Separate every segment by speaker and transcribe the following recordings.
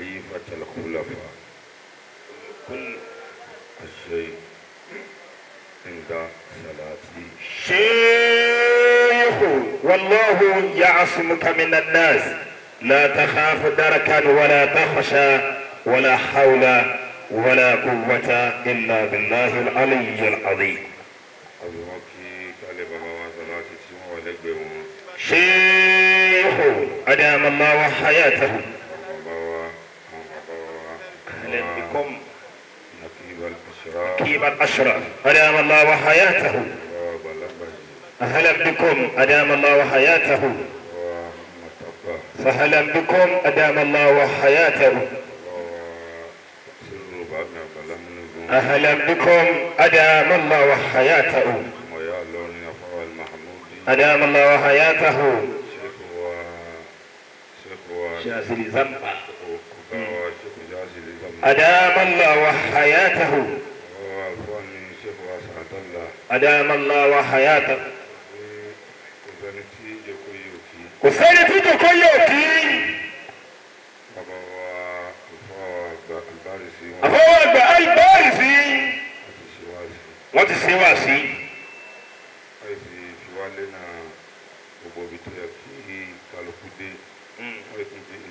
Speaker 1: خليفة الخلفاء كل الشيء عند صلاتي
Speaker 2: شيخ والله يعصمك من الناس لا تخاف دركا ولا تخشى ولا حول ولا قوة إلا بالله العلي العظيم. شيخ أدام الله حياته. أهلا بكم نقيب الأشراف أدام الله حياته. أهلا بكم أدام الله حياته. فهلا بكم أدام الله حياته. أهلا بكم أدام الله حياته. أدام الله حياته. شازل زنبا أدام الله حياته. أدام الله حياته. وسنة تجوكيوكي أفوض البارسي وتسواسي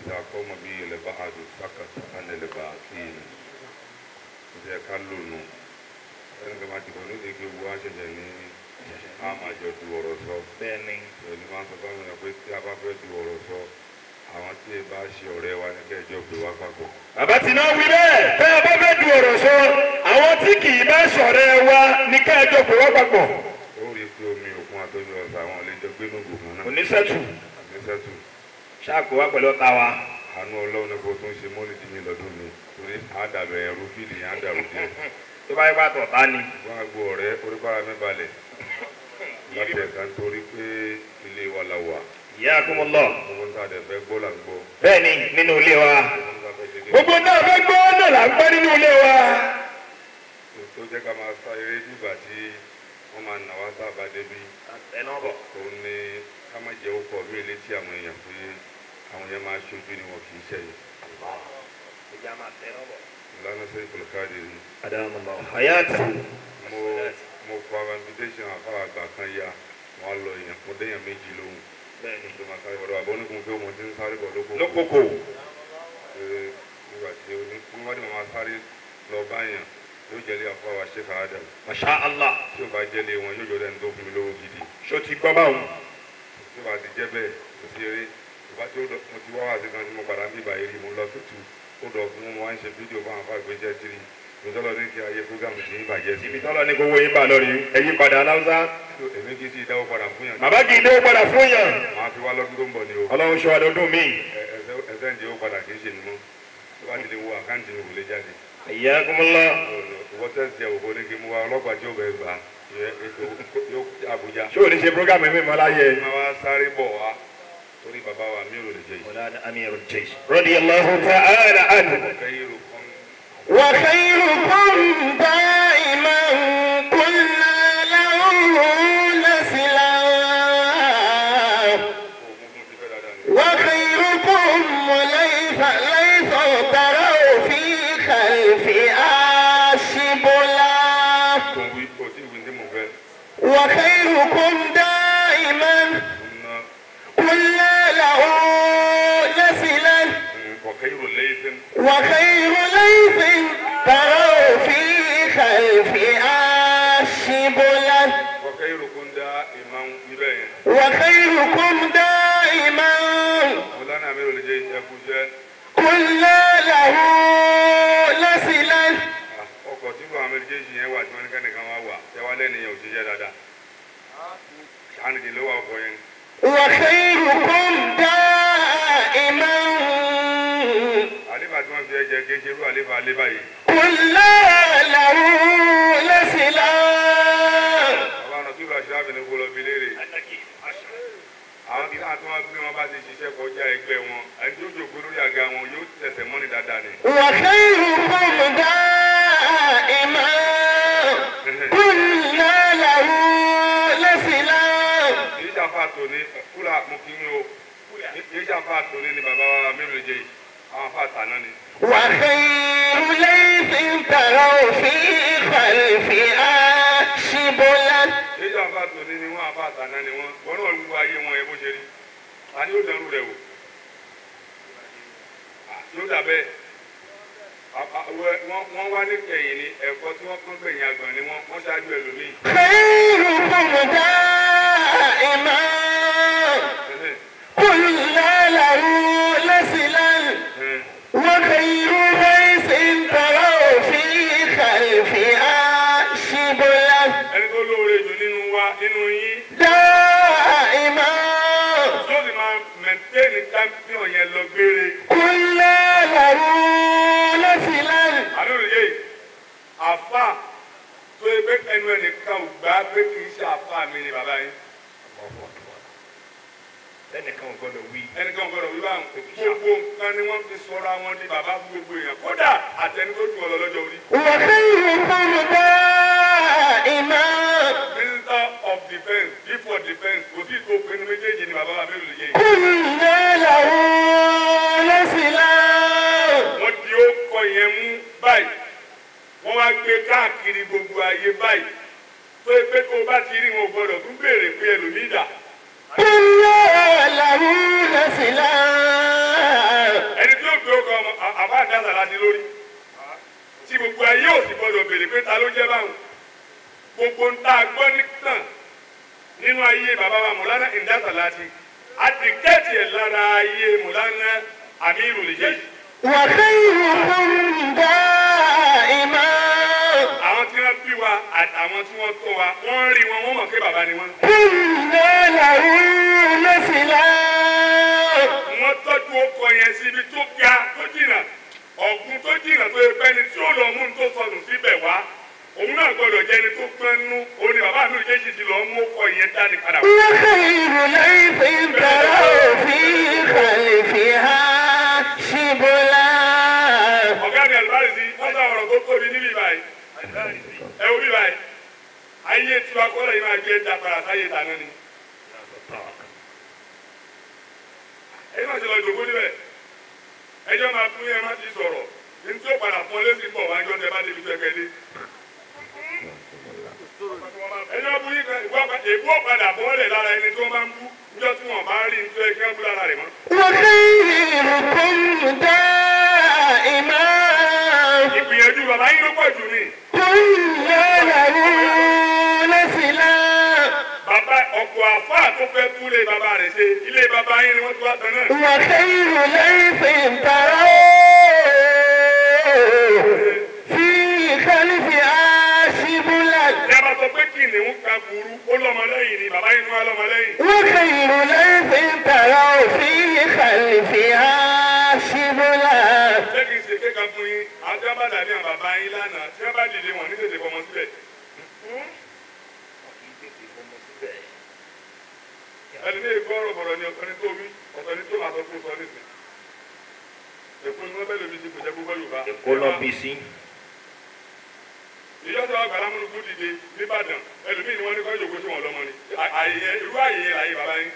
Speaker 1: إذا قوم به لبعض سكت عن الباقين إذا كلوا ẹnìkan máa ti kọ́ ní ìdíje wo á ṣẹ̀ṣẹ̀ ní a máa jọ du ọ̀rọ̀ sọ.
Speaker 2: bẹ́ẹ̀ni.
Speaker 1: ẹni máa ń sọ fún mi pé tí a bá fẹ́ du ọ̀rọ̀ sọ àwọn tí ẹ bá ṣe ọ̀rẹ́ wa ní kẹjọ pé wá papọ̀.
Speaker 2: bàbá tí náà wí bẹ́ẹ̀ tẹ́ ẹ bá fẹ́ du ọ̀rọ̀ sọ àwọn tí kì í bá ṣọ̀rẹ́ wa ní kẹjọ pé wá papọ̀.
Speaker 1: ó rí i pé omi òkun àtọ́jú ọ̀sà àwọn àlejò gbénú gbòògùn náà.
Speaker 2: oníṣẹ́tù.
Speaker 1: oníṣẹ́tù.
Speaker 2: ṣáàpù wa pẹ̀lú ọ̀tá wa.
Speaker 1: àánú ọlọ́run ní kó tó ń ṣe mọ́lìdì mi lọ́dún mi torí àdàbẹ̀ ẹ̀rú fíìlì yẹn àdàrú díẹ̀.
Speaker 2: tó bá yẹ bá tọ̀ tá ni.
Speaker 1: wọ́n á gbọ́ ọ̀rẹ́ orípàrà mi balẹ̀ láti ẹ̀ka nítorí pé ilé wa la wà.
Speaker 2: ìyá akúmọ̀lọ́.
Speaker 1: gbogbo ń tàdé fẹ́ gbọ́ là ń gbọ́.
Speaker 2: bẹ́ẹ̀ni nínú ilé wa. gbogbo náà fẹ́ gbọ́ náà là ń gbọ́ nínú ilé wa.
Speaker 1: tó jẹ́ ká máa sá eré nígbà tí wọ́n máa nà wá sábà débi. òun ni ká má jẹ́ ó pọ̀ mí létí àwọn èèyàn pé àwọn èèyàn máa ṣojú ni wọn kì í ṣẹ̀yìn. ìlànà sẹ́yìn kòlùkàdé ni.
Speaker 2: Adamullah hayatahu.
Speaker 1: mo kọ àwọn invitation àfáà àgbà kan ya wọn lọ èèyàn mo déyàn méjì lóhùn.
Speaker 2: bẹ́ẹ̀ni.
Speaker 1: tó máa sáré bọ̀dọ̀ àbọ̀ onígun pé wọ́n ti ń sáré bọ̀
Speaker 2: lókòkò.
Speaker 1: nígbà tí wọ́n máa sáré lọ báyàn yóò jẹ́lé àfáà wa Sheikh Adam.
Speaker 2: Masha Allah.
Speaker 1: tí o bá jẹ́lé wọn yóò jọ lẹ́nu tó fún mi lówó gidi.
Speaker 2: ṣó ti gbọ́ báwọn.
Speaker 1: tí o bá ti jẹ́ bẹ́ẹ̀ kò sí eré ìbá tí mo ti wá wá sí kan tí mo padà ń bíbá eré mo lọ tútù ó dọ̀ fún wọn wá ń ṣe fídíò fún àwọn àgbẹ̀jẹ̀ tìrì ìtọ́lọ́ ní kí ayé fúgàmù sí ìbàjẹ́ sí.
Speaker 2: ìtọ́lọ́ ní kówó yín bà lórí ẹ̀yí padà aláwùsá.
Speaker 1: èmi kì í sí ìdáwó padà fún yàn.
Speaker 2: bàbá kì í dáwó padà fún yàn.
Speaker 1: màá fi wá lọ́dún tó ń bọ̀ ni o.
Speaker 2: ọlọ́run ṣọ́ ọdún mi.
Speaker 1: ẹsẹ̀ ń jẹ́ ó padà kì í ṣe nínú tó bá ti lè wo àkáǹtì mi kò lè jáde.
Speaker 2: Hayyakumullah.
Speaker 1: wọ́n tẹ̀sí ẹ̀ òkò ní kí n mú wa ọlọ́pàá tí ó bẹ̀ gbà yóò Àbújá.
Speaker 2: ṣé o ní ṣe program mi mọ́ láyé.
Speaker 1: máa wá sáré bọ̀ wá torí bàbá wa Amirul Jaysh.
Speaker 2: Mawlana Amirul Jaysh. radiyallahu ta'ala anhu. wa khayrukum da'iman kunna lahu nasilan. wa khayrukum laysa taraw fi khalfi ashibula. wa khayrukum da'iman kunna lahu nasilan. وخير ليث تروا في خلف الشبلة.
Speaker 1: وخيركم دائما
Speaker 2: وخيركم دائما
Speaker 1: مولانا أميرul Jaysh ẹkúṣẹ́.
Speaker 2: كنا له نسلا.
Speaker 1: ọkọ̀ tí wọ́n Amirul Jaysh yẹn wà tí wọ́n ní kẹ́nìkan wá wà tẹ́wá lẹ́nu yẹn ò ṣiṣẹ́ dáadáa. ṣáàlì ló wà ọkọ̀ yẹn.
Speaker 2: وخيركم دائما.
Speaker 1: àlébà tí wọ́n fi ẹ̀jẹ̀ kéṣe rú àlébà àlébà yìí.
Speaker 2: كنا له نسلا.
Speaker 1: bàbá ọ̀nà tí ìbáṣẹ́ àbẹ̀nẹ̀ kó lọ fi léèrè. àwọn tí wọ́n gbé wọn bá ti ṣiṣẹ́ kọjá ẹgbẹ́ wọn ẹni tó jòkó lórí àga wọn yóò tẹ̀sẹ̀ mọ́ni dáadáa ni.
Speaker 2: وخيركم دائما كنا له نسلا.
Speaker 1: kì í ṣàfà tòní kúlà mo kí n o kì í ṣàfà tòní ni bàbá wa Amirul Jaysh àwọn afa àtàná ni.
Speaker 2: وخير ليث تروا في خلفها شبلا.
Speaker 1: èyí àwọn afa tòní ni wọ́n afa àtàná ni wọ́n náà lu ayé wọn yẹn bó ṣe rí ta ni ó dẹrù rẹ wò yóò dà bẹ́ẹ̀ wọ́n wá ní kẹ̀yìn ni ẹ̀kọ́ tí wọ́n kán gbẹ̀yìn àgbọ̀n ni wọ́n ṣáájú ẹlòmíì.
Speaker 2: خيركم دائما قلنا له لسلا وخير ليس تروا في خلفها شبلا.
Speaker 1: ẹni tó lóore jù nínú wa nínú yín.
Speaker 2: دائما
Speaker 1: tó sì máa mẹ̀ntẹ́ẹ̀nì champion yẹn lọ gbére.
Speaker 2: قلنا له لسلا.
Speaker 1: àlóòrè yé àfà tó yẹ pé ẹnu ẹnìkan ò gbà pé kì í ṣe àfà mi ni bàbá yín. ẹnìkan ò gbọdọ̀ wí. ẹnìkan ò gbọdọ̀ wí báwọn gbogbo nǹkan ni wọ́n fi sọra wọn di bàbá fún gbogbo èèyàn kódà àtẹni tó ju ọ lọ lọ́jọ́ orí.
Speaker 2: وخيركم دائما.
Speaker 1: Minister of Defence before defence kò sí ìtò pinnu méjèèjì ni bàbá wa mélòó lè yé yìí.
Speaker 2: قلنا له لسلا.
Speaker 1: wọ́n di ó kọ yẹn mú báyìí wọ́n wá gbé káàkiri gbogbo ayé báyìí tó yẹ pé tó o bá ti rí wọn ò gbọdọ̀ tún béèrè pé ẹlòmíì dà.
Speaker 2: قلنا له لسلا.
Speaker 1: ẹni tí ó gbé ọkọ àbá àdáṣà láti lórí tí gbogbo ayé ò sì gbọdọ̀ béèrè pé ta ló jẹ́ báwọn gbogbo ń tá a gbọ́ nìkan nínú ayé bàbá wa Mọ̀lánà ìdáṣà láti àdìgẹ́tì ẹ̀ lára ayé Mọ̀lánà Amirul Jaysh.
Speaker 2: وخيركم دائما.
Speaker 1: àwọn tí wọ́n bí wa àtàwọn tí wọ́n tọ́ wa wọ́n rí wọn wọ́n mọ̀ pé bàbá ni wọ́n.
Speaker 2: قلنا له لسلا.
Speaker 1: wọ́n tọ́jú ọkọ̀ yẹn síbi tó ga tó jìnnà ọ̀gbun tó jìnnà tó yẹ pẹ́ni tí ó lọ mú tó sọnù síbẹ̀ wá òun náà gbọ́dọ̀ jẹ́ ẹni tó pẹ́ nú òun ni bàbá Amirul Jaysh ti lọ mú ọkọ̀ yẹn dání padà.
Speaker 2: وخير ليث تروا في خلفها شبلا.
Speaker 1: ọ̀gá mi Al-Barizi wọ́n sọ ọ̀rọ̀ tó tóbi níbí báyìí ẹ wo bí báyìí ayé tí wàá kọ́ lẹ́yìn máa gbé dàpàrà sáyé tàná ni. ẹ̀yin náà ti lọ jòkó níbẹ̀ ẹjọ́ máa fún yẹn má ti sọ̀rọ̀ ní tí ó padà fún ọ lẹ́sìn bọ̀ wájú ọ̀tẹ̀ bá débi tó ẹ̀kẹ́ dé. ẹjọ́ bú yín èbú ọ̀padà bọ́ọ̀lẹ̀ lára ẹni tó máa ń bú níjọ́ tí wọ́n bá rí ní tó ẹ̀kẹ́ bú lára rẹ̀ mọ́.
Speaker 2: وخيركم دائما.
Speaker 1: ìgbìyànjú bàbá yín ló pọ̀ jù ni.
Speaker 2: قلنا له لسلا.
Speaker 1: bàbá ọkọ̀ àfáà tó fẹ́ tú ilé bàbá rẹ̀ ṣe ilé bàbá yín ni wọ́n ti wá tán náà.
Speaker 2: وخير ليث تروا في خلفها شبلا.
Speaker 1: ní a bá sọ pé kìnìún ka burú ó lọ́mọlẹ́yìn ni bàbá yín ni wọ́n á lọ́mọlẹ́yìn.
Speaker 2: وخير ليث تروا في خلفها شبلا.
Speaker 1: ṣé kìí ṣe kéka fún yín àwọn tí wọ́n bá dàbí àwọn bàbá yín lánàá tí wọ́n bá dìde wọn ní tètè fọmọ síbẹ̀. ẹni ní ìgbọ́ ọ̀rọ̀ bọ̀rọ̀ ni ọ̀tọ̀ ní tó wí ọ̀tọ̀ ní tó máa sọ fún sọ nísìn. èkó ni wọ́n bẹ́ẹ̀ lómi sí kò jẹ́ gbogbo Yorùbá.
Speaker 2: Èkó lọ bí sí.
Speaker 1: ìjọsìn àwọn àgbàlá múlùkù dìde nìbàdàn ẹlòmíì ni wọ́n ní kọ́ yòókù sí wọn lọ́mọ ni irú àyè yẹn láyé bàbá yín.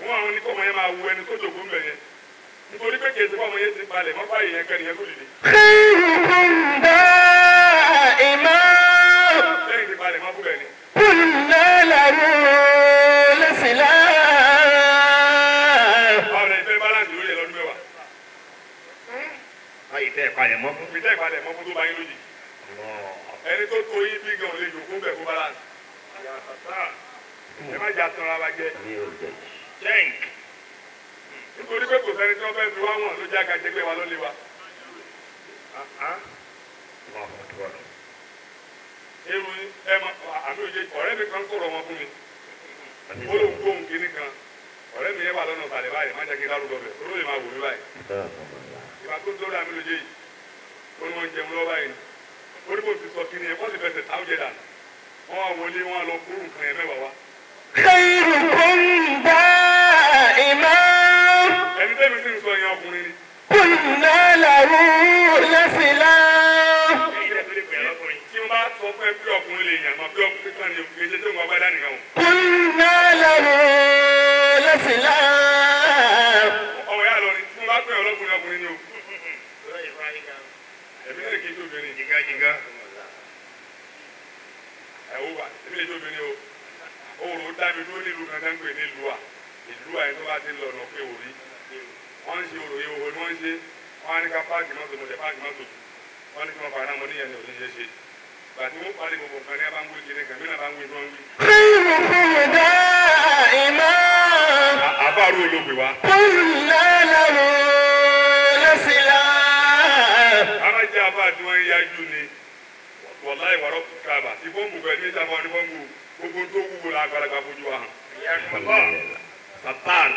Speaker 1: wọ́n àwọn ní kọ́mọ yẹn máa wo ẹni tó jòkó ń bẹ̀ yẹn nítorí pé kèsì kọ́mọ yẹn ti palẹ̀ mọ́ báyìí yẹn kẹ́ni yẹn kó dìde.
Speaker 2: خيركم دائما.
Speaker 1: lẹ́yìn ti palẹ̀ mọ́ fún bẹ́ẹ̀ ni.
Speaker 2: قلنا له لسلا.
Speaker 1: ọ̀rẹ́ ìfẹ́ balance lórí ẹ̀ lọ́dún mẹ́wàá.
Speaker 2: ayé tẹ́ ẹ̀ palẹ̀ mọ́.
Speaker 1: fi tẹ́ ìpalẹ̀ mọ́ fún tó bá yín lójijì. ẹni tó tó yín bí gan-an lè jòkó bẹ̀ fún balance. ẹ má jà sanra wa jẹ. jẹ́ǹk. nítorí pé kò sẹ́ni tí wọ́n fẹ́ fi wá wọ̀n ló jẹ́ àgàjẹgbẹ́ wa ló lé wa. èrò ẹ mọ Amirul Jaysh ọ̀rẹ́ mi kan sọ̀rọ̀ wọn fún mi. ó lóun gbóhùn kínní kan ọ̀rẹ́ mi yẹn wà lọ́nà ìsàlẹ̀ báyìí má jẹ́ kí n dárúkọ bẹ̀ ó lè máa wò mí báyìí. ìgbà tó ń dórí Amirul Jaysh ó ní wọ́n jẹun lọ́wọ́ báyìí ó ní bó ti sọ kínní ẹ̀ wọ́n sì fẹsẹ̀ táwọn jẹ dànù wọ́n wá wọlé wọ́n á lọ kúrú nǹkan yẹn mẹ́wàá wá.
Speaker 2: خيركم دائما.
Speaker 1: ẹni tẹ́mi sì ń sọ yẹn ọkùnrin ni.
Speaker 2: قلنا له لسلا.
Speaker 1: tí wọ́n bá sọ fún ẹ pé ọkùnrin lè yàn mọ́ pé ọkùnrin kan ní kéde tó ń wá gbádá nìkan o.
Speaker 2: قلنا له
Speaker 3: الإسلام.
Speaker 1: ọmọ yà lọ ni tí mo bá pè ọlọ́kùnrin ọkùnrin ni o. èmi náà kì í tó obìnrin jìgá. ẹ̀wọ́ wa èmi lè tó obìnrin o. oòrùn dábì tó nílùú kankan pè ní ìlú à yẹn tó bá ti lọ ọ̀nà pé òrí. wọ́n ń ṣe òrò yìí òhò ni wọ́n ń ṣe. wọ́n á ní ká páàkì mọ́tò mọ́tò páàkì mọ́tò. wọ́n ní kí wọ́n fara mọ́ níyẹn ní òní ṣe. bàtí wọ́n parí gbogbo nǹkan ní abáwí kiri kan mí náà bá ń wí tó ń wí.
Speaker 3: خيركم دائما
Speaker 1: àbárò olóògbé wa.
Speaker 3: قلنا له الإسلام.
Speaker 1: ara jẹ́ abá tí wọ́n ń yájú ni wọ̀lá ìwárọ̀ kábà tí bọ́ǹbù bẹ́ẹ̀ ní sábà ní bọ́ǹbù gbogbo tó wúwo la àgbàlagbà fojú wa hàn. satan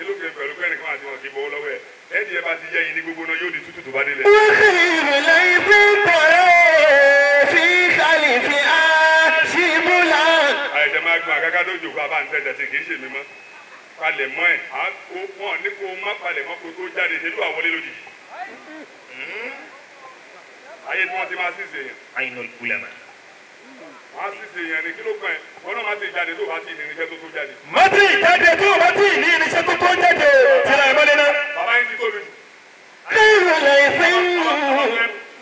Speaker 1: elókè pẹ̀lú kẹ́nìkan àti wọn kì í bọ́ lọ́wọ́ ẹ̀ ẹ̀ẹ́dì ẹ̀ bá ti jẹ́ yìí ní gbogbo náà yóò di tútù tó bá délẹ̀.
Speaker 3: وخير ليف ترى في خلفها شبلا.
Speaker 1: àìsàn máa gbọ́n àgágá tó jòkó abá ń tẹ̀tẹ̀ sí kì í ṣèmi mọ́ palẹ̀ mọ́ ẹ̀ wọ́n ní kó má palẹ̀ mọ́ kó tó jáde ṣe ló wà wọlé lójijì. ayé tí wọ́n ti máa ṣìṣe yẹn.
Speaker 2: Ainul ulama.
Speaker 1: wọ́n á ṣìṣe yẹn ní kí ló kàn ẹ́ wọ́n náà máa ti jáde tó bá ti ní irinṣẹ́ tó tó jáde.
Speaker 2: Mọ́tì jáde tó o bá tí ì ní irinṣẹ́ tó tó jáde tìlà ìmọ̀lẹ́ náà.
Speaker 1: bàbá yín ti tóbi jù.
Speaker 3: خير ليف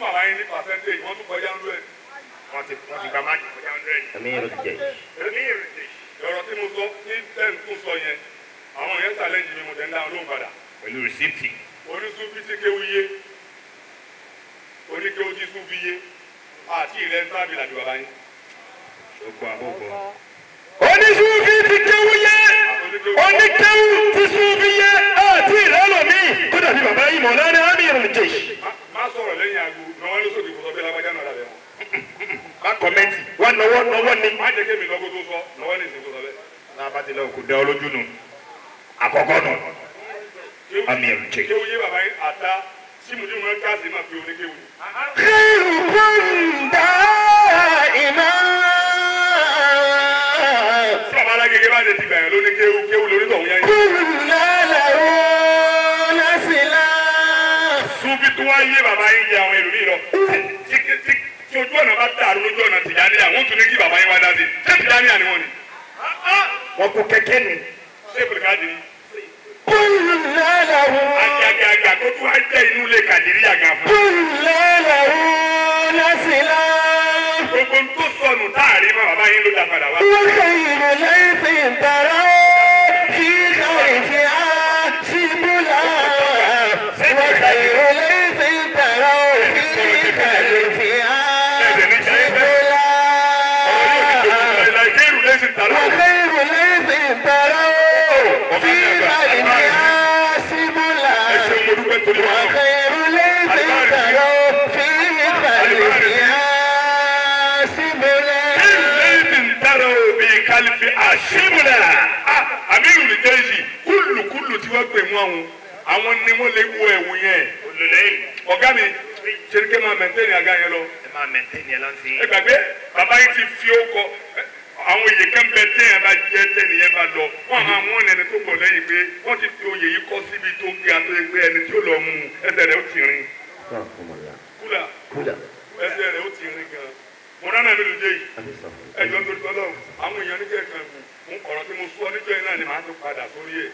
Speaker 1: bàbá yín ní percentage wọ́n tún kọjá 100.
Speaker 2: Wọ́n ti gba máàkì kọjá 100. Amirul Jaysh.
Speaker 1: ọ̀rọ̀ tí mo sọ ní ten tó sọ yẹn àwọn yẹn challenge mi mo tẹ̀ ń dáhùn lóhùn padà.
Speaker 2: Pẹ̀lú rìsíptì.
Speaker 1: onísùnfí tí kéwu yé oníkéwu tí sùnfí yé àti ilẹ̀ ń sábì làdì bàbá yín.
Speaker 2: Ṣogbọ́n àbọ̀gbọ́n.
Speaker 3: onísùnfí ti kéwú yé oníkéwú ti sùnfí yé àti ìrẹ́lòmí tó dàbí bàbá yìí Maulana Amirul Jaysh.
Speaker 1: má sọ̀rọ̀ lẹ́yìn aago náà ló sókè fún sọ bí alágbájá náà dàbẹ̀ wọn.
Speaker 2: Má kọ́mẹ́ntì. Wọ́n nọwọ́ ni.
Speaker 1: má jẹ́ kémi lọ́gọ́ tó sọ náà ní ìsìn tó sọ bẹ́ẹ̀.
Speaker 2: Náà bá ti lọ kò dá ọ lójú nù. Àkọ́kọ́ nù. Amirul Jaysh.
Speaker 1: kéwu yé bàbá yín àtá símùdí mọ́ káàsì máa fi oníkéwu.
Speaker 3: خيركم دائما.
Speaker 1: tí bàbá alágége bá lè ti bẹ̀rẹ̀ lóní kéwu lórí tọ̀hún yẹn.
Speaker 3: قلنا له الإسلام.
Speaker 1: súnfí tó wá yé bàbá yín jẹ àwọn ẹlòmíì lọ. tí ojú ọ̀nà bá dàrú lójú ọ̀nà Tìjàníyà wọ́n tún ní kí bàbá yín wá dá sí. ṣé Tìjàníyà ni wọ́n ni?
Speaker 2: Wọ́n kú kẹ́kẹ́ ni.
Speaker 1: ṣé Bùrùkádì ni?
Speaker 3: قلنا له
Speaker 1: àgàgàgà tó tún wá jẹ́ inú ilé Kàdìríyà gan fún.
Speaker 3: قلنا له الإسلام.
Speaker 1: gbogbo ń tó sọnù táàrí mọ́ bàbá yín ló dá padà wá.
Speaker 3: وخير ليف ترى في خلفها شبلا. وخير ليف ترى في خلفها شبلا.
Speaker 1: Nàìjíríà lẹ́sìn tààrà.
Speaker 3: وخير ليف ترى في خلفها شبلا.
Speaker 1: ẹ̀ṣẹ̀ mo dúpẹ́ torí wọn.
Speaker 3: وخير ليف ترى في خلفها شبلا.
Speaker 1: lẹ́sìn tààrà òbí kálífì àṣìbùnà. Amirul Jaysh kúlùkúlù tí wọ́n pè mú àwọn ni wọ́n lè wo ẹ̀wù yẹn.
Speaker 2: Olùlẹ́yìn.
Speaker 1: ọ̀gá mi ṣeríkẹ́ máa mẹ́ntẹ́nì àga yẹn lọ.
Speaker 2: Ẹ máa mẹ́ntẹ́ni ẹ lọ́sí.
Speaker 1: ẹ gbàgbé bàbá yìí ti fi ó kọ àwọn oyè kan bẹ téèyàn bá jẹ tẹnìyẹn bá lọ wọn máa mú ẹni tó bọ̀ lẹ́yìn pé wọ́n ti fi oyè yìí kọ́ síbi tó ga tó yẹ pé ẹni tí ó lọ mú ẹsẹ̀ rẹ̀ ó ti rìn kúlà ẹsẹ̀ rẹ̀ ó ti rìn gan. mo rán náà Amirul Jaysh ẹjọ́ tó tọ́lọ́ àwọn èèyàn ní kẹ̀kẹ́ mú ọ̀rọ̀ tí mo sọ níjọ́ yìí náà ni màá tún padà sórí ẹ̀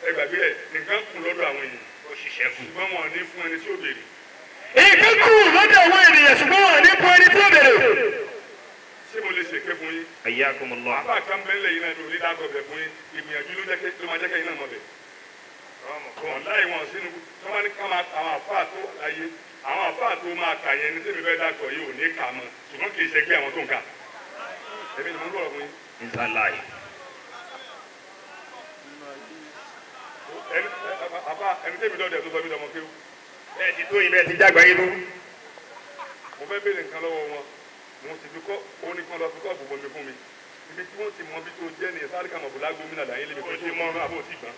Speaker 1: ẹ gbàgbé ẹ̀ nìkan kù lọ́dọ̀ àwọn èèyàn
Speaker 2: Ó ṣiṣẹ́ fún.
Speaker 1: ṣùgbọ́n wọn ò ní fún ẹni tí ó béèrè.
Speaker 3: nǹkan kù lọ́dọ̀ àwọn ènìyàn ṣùgbọ́n wọn ní fún ẹni tí ó bèrè.
Speaker 1: ṣé mo lè ṣèké fún yín?
Speaker 2: Hayyakumullah.
Speaker 1: àbá kan bẹ́ẹ̀ lẹ́yìn náà ní orí dákọ̀ bẹ̀ fún yín ìgbìyànjú ló máa jẹ́ kẹ́yìn náà mọ̀ bẹ̀. wọn láì wọn sínú wọn ní ká máa àwọn àfáà tó láyé àwọn àfáà tó máa kà yẹn ní tẹ́mi bẹ́ẹ̀ dákọ̀ yìí ò ní kà mọ́ ṣùgbọ́n kì í ṣe kí àwọn tó ń kà. èmi ni mo ń bọ̀ fún yín.
Speaker 2: Inside life.
Speaker 1: ẹni tẹ́mi dọ́dẹ̀ tó sọ mí lọ́mọ kéwú.
Speaker 2: Bẹ́ẹ̀ ti tó yín bẹ́ẹ̀ ti jágbá yín lú.
Speaker 1: mo fẹ́ béèrè nǹkan lọ́wọ́ wọn mo sì fi kọ́ òun nìkan lọ fi kọ́ àbùbọ̀ mi fún mi ibi tí wọ́n ti mọ bí tó jẹ́ ní sáríkà mọ̀bùlá gómìnà làyín lébi tó ti mọ́ àbò tí gbọ́n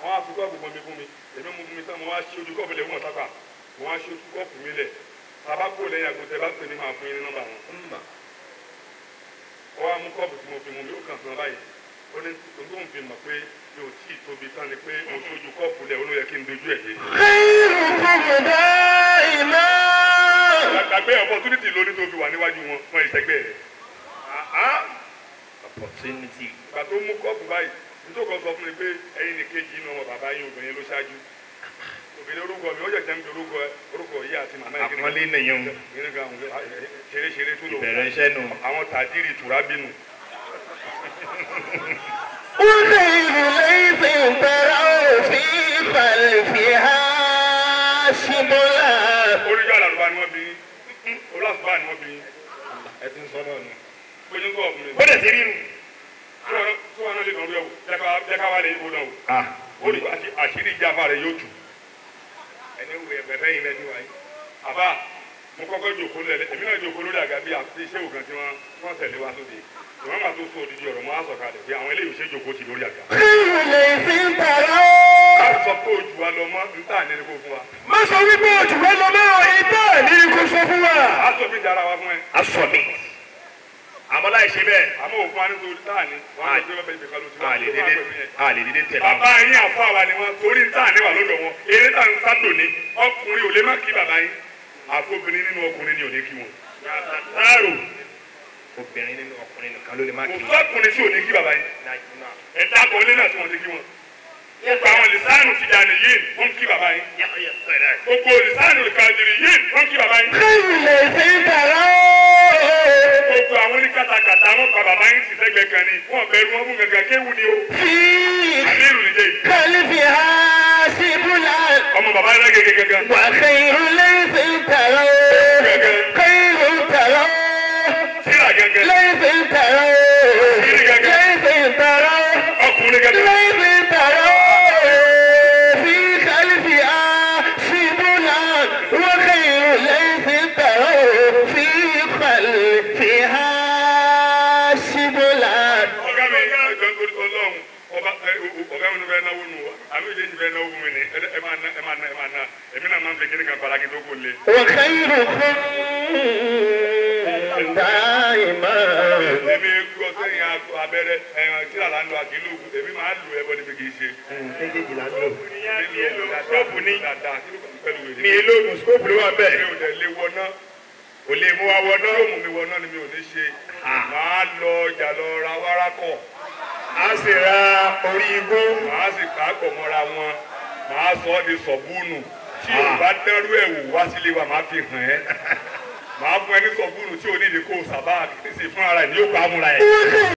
Speaker 1: wọ́n á fi kọ́ àbùbọ̀ mi fún mi èmi mú mi tán mo wá ṣí ojú kọ́ọ̀bù lẹ̀ wọ́n sápà mo wá ṣí ojú kọ́ọ̀bù mi lẹ̀ bàbá kó lẹ́yìn àgùntẹ́ bá pè ní máa fún yín ní nọ́mbà wọn. wọ́n á mú kọ́ọ̀bù tí mo fi mú mi ó kàn sí wọn báyìí ó ní tó ń fi mọ̀ pé mi ò tí ì tóbi tán ni pé mo ṣojú kọ́ọ̀bù lẹ̀ olóyè kí n dojú ẹ̀ dé.
Speaker 3: خيركم دائما.
Speaker 1: àgbàgbé opportunity lóní tó fi wà níwájú wọn fún ìṣẹ́gbẹ́ rẹ̀.
Speaker 2: Opportunity.
Speaker 1: ìgbà tó mú kọ́ọ̀bù báyìí nítorí kan sọ fún mi pé ẹ̀yin ní kejì inú ọmọ bàbá yín obìnrin ló ṣáájú obìnrin orúkọ mi ó jẹ̀jẹ̀ ń bi orúkọ yìí àti màmá yìí
Speaker 2: àpọ́nlé nìyẹn
Speaker 1: ṣeré tó lò
Speaker 2: ìbẹ̀rẹ̀ iṣẹ́ nù.
Speaker 1: àwọn tàdírì tùrá bínú.
Speaker 3: وخير ليث تروا في خلفها شبلا.
Speaker 1: oríjọ́ àlàrúbá ni wọ́n bí olùsùbá ni wọ́n bí ẹ ti ń sọ náà nù. gbójú kọ́ ọ̀fun mi.
Speaker 2: ó dẹ̀ ti rí nu.
Speaker 1: tí wọ́n náà lè dọ̀rọ̀ yẹ̀wò jẹ́ká wà lè yíbo náà wò. olú àṣírí ìjàmbá rẹ̀ yóò tù. ẹni wo ẹ̀fẹ̀fẹ̀ yìí lẹ́nu wáyé. àbá mo kọ́kọ́ jòkó lẹ̀ èmi náà jòkó lórí àga bí iṣẹ́ òkan tí wọ́n tẹ̀lé wá sóde. ìwọ́n máa tó sọ odidi ọ̀rọ̀ mọ́ àsọ̀kalẹ̀ pé àwọn eléyìí ò ṣe jòkó ti lórí àga.
Speaker 3: خير ليث تروا.
Speaker 1: ká sọ pé ojú wa lọ mọ́ níta ní kó fún wa.
Speaker 3: má sọ wípé ojú wa lọ mọ́ ìta ní kò sọ fún wa.
Speaker 1: a sọ mi dára wa fún ẹ.
Speaker 2: aṣọ mi àmọ́ láì ṣe bẹ́ẹ̀.
Speaker 1: àmọ́ òfin wa ní torí táà ní. wọ́n á gbé bẹ́ẹ̀ bẹ́ẹ̀ kálọ̀ sí wa.
Speaker 2: a lè dédé tẹ̀lé.
Speaker 1: bàbá yín àfọ àwa ni wọn torí táà ní wà lọ́dọ̀ wọn eré táà ń sátò ní ọkùnrin ò lè má kí bàbá yín àfọbìnrin nínú ọkùnrin ni ò ní kí wọn. táàrò
Speaker 2: obìnrin nínú ọkùnrin nìkan ló lè má kí.
Speaker 1: kò sọ́kùnrin tí ò ní kí bàbá yín. ẹ̀dá àkọọ́lẹ̀ náà tí wọ́n ti kí wọn. gbogbo àwọn lìsáànù ti dànù yìí wọ́n kí bàbá yín. gbogbo lìsáànù kàdìrì yìí wọ́n kí bàbá yín.
Speaker 3: خير ليث تروا.
Speaker 1: gbogbo àwọn ní kàtàkàtà wọn pa bàbá yín sí sẹ́gbẹ̀ẹ́ kan ni wọ́n bẹ̀rù wọn fún gàgà kéwù ni o.
Speaker 3: في
Speaker 1: àbẹ́rù nìjẹ́ yìí.
Speaker 3: خلفها شبلا.
Speaker 1: ọmọ bàbá yẹn gẹ́gẹ́ gẹ́gẹ́.
Speaker 3: وخير ليث تروا. خير تروا.
Speaker 1: síra gẹ́gẹ́.
Speaker 3: ليث تروا. ليث تروا.
Speaker 1: ọkùnrin gẹ́gẹ́.
Speaker 3: ليث تروا. في خلفها شبلا. وخير ليث تروا. في خلفها شبلا.
Speaker 1: ọ̀gá mi ẹjọ́ nítorí Ọlọ́run ọ̀gá mi fẹ́ náwó nù wá àmì ìdíjì fẹ́ náwó fún mi ni ẹ máa ná èmi náà máa ń fi kíní kan para kí n tó kó lé.
Speaker 3: وخيركم دائما.
Speaker 1: èmi gbọ́ sẹ́yìn abẹ́rẹ́ tíra là ń lo àkìlógún èmi máa ń lo ẹbọ níbi kì í ṣe.
Speaker 2: méjèèjì là ń lò.
Speaker 1: mi èlò skóòpù ní dáadáa kí ló kàn pẹ̀lú wèrè.
Speaker 2: mi èlò skóòpù ló wà bẹ́ẹ̀.
Speaker 1: mi ò dẹ̀ lé wọná
Speaker 2: ò lè mú wa wọná.
Speaker 1: yóò mú mi wọná ni mi ò ní ṣe. màá lọ ọjà lọ ra wárákọ̀.
Speaker 2: a sì ra orí igbó.
Speaker 1: màá sì káàkọ̀ mọ́ra wọn màá sọ ọ́ di sọ̀búnù tí o bá dẹ́rú ẹ̀ wò wá sílé wa màá fi hàn ẹ́ màá fún ẹ ní sọ̀búnù tí o ní ìdíkò sábà kìí ṣe fún ara ẹ̀ ní yóò pa á múra ẹ̀.